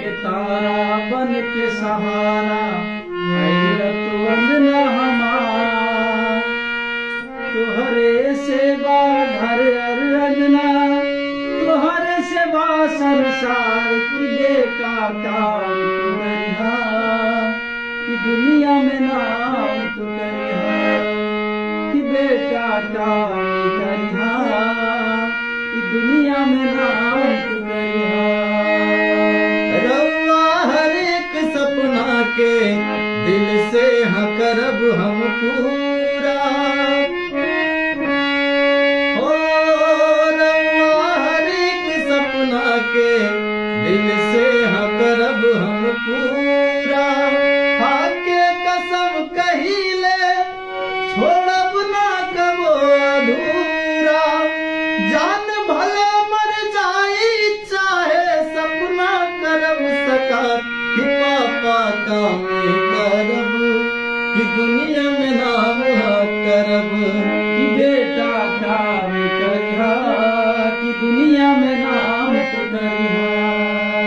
के तारा बन के सहारा तू अंजना हमार तुहरे सेवा घर अंजना तुहरे सेवा संसार की देखा काम तू करिहा कि दुनिया में नाम तू करिहा कि बेटा काम करिहा कि दुनिया में नाम तू करिहा। रउआ हर एक सपना के दिल से हाँ करब हम पूरा हो रउआ हर एक सपना के दिल से हाँ करब हम पूरा हाके कसम कहिले छोड़ब ना कबो अधूरा जान भले मर जाई चाहे सपना करब सकार कि पापा काम करब कि दुनिया में नाम करब कि बेटा काम करिहा कि दुनिया में नाम तू करिहा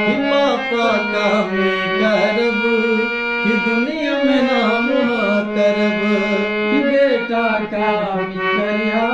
कि पापा काम करब कि दुनिया में नाम करब कि बेटा काम करिहा